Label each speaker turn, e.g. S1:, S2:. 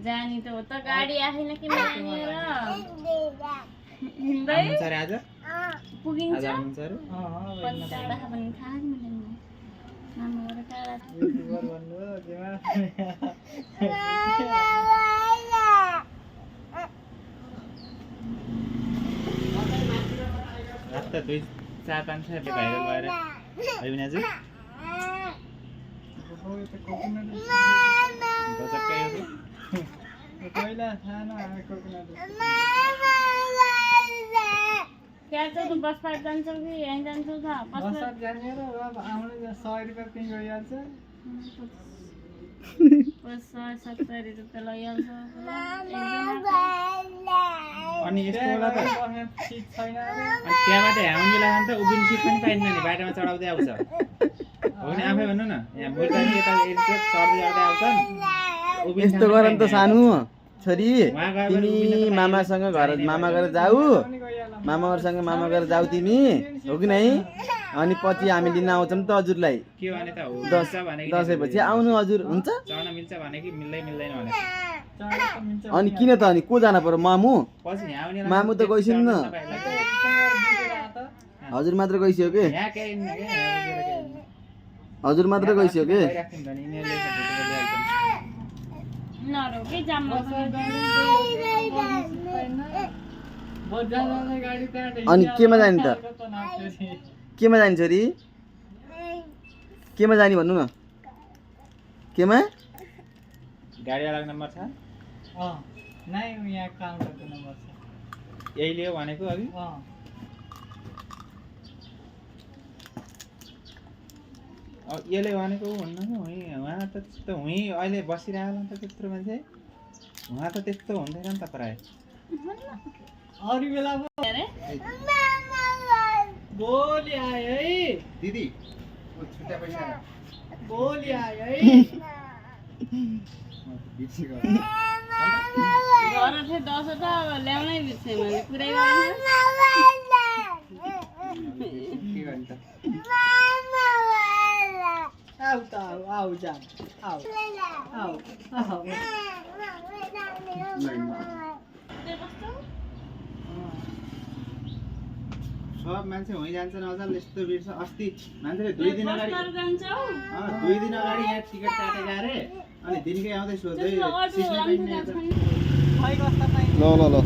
S1: जानी त हो त गाडी आएन किन हिँडेर हिँड्दै
S2: आज
S1: पुगिन्छ
S2: आउनुहुन्छ अरे
S1: पनि टाढा पनि थाहा मिल्दैन मामाबाट टाढा
S2: रात 2-4-5 सय भाइरल भएर अभिनाजु बचक्कै हो पहिला खाना कोकोनट
S1: क्या त बस पार्क जान्छौ कि यहाँ जान्छौ त
S2: बस जाने र अब आउने 100 रुपैयाँ पिङ गइहाल्छ
S1: 70 रुपैयाँ लैहाल्छ
S2: अनि यस्तो होला त सिट छैन रे त्यहाँबाट ह्याउँगीलाई खान त उभिन सिट पनि पाइन्न नि बाटोमा चढाउँदै आउँछ हो नि आफै भन्नु न यहाँ बोल्दै यता चढ्दै चढ्दै आउँछन् उभिन
S3: यस्तो गर नि त सानो छोरी तिमी मामासँग घर मामा गएर जाऊ मामाहरूसँग मामा गएर जाऊ तिमी हो कि नै अनि पछि हामी लिन आउँछौँ त हजुरलाई
S2: के भने त हो
S3: 10 पछि आउनु हजुर हुन्छ
S2: चढ्न मिल्छ भने कि मिल्दैन भने
S3: अनि किन त अनि को जान पर्यो मामु
S2: पछि यहाँ आउने
S3: मामु त गइसक्नु न हजुर मात्र गइसक्यो के
S2: यहाँ के इन के
S3: हजुर मात्र गइसक्यो के
S2: राख्दिन भने इनेले ल्याउँछन्
S1: नरो के जाममा
S3: अनि केमा जाने त केमा जाने छोरी केमा जाने भन्नु न केमा
S2: गाडीवालाको नम्बर छ
S4: नै यहाँ काउन्टरको नम्बर छ
S2: यही लियो भनेको अघि यसले भनेको भन्नु नि उहाँ त त्यस्तो हुँ अहिले बसिरहेको त त्यत्रो मान्छे उहाँ त त्यस्तो हुँदैन नि त प्राय
S4: अरू बेला बोली आयो है
S2: दिदी छुट्टा पैसा
S4: बोली आयो है
S1: घर थियो 10 त अब ल्याउनै बिर्से मैले पुरै गरेन
S2: के गर्नु त
S4: आऊ त आऊ जा आऊ आऊ आऊ
S2: सब मान्छे हुँ जान्छन् अझ यस्तो बिर्छ अस्ति मान्छेले 2 दिन अगाडि
S1: जान्छौ
S2: 2 दिन अगाडि यहाँ टिकट काटेको अरे अनि दिनकै आउँदै सोध्दै
S3: ल ल ल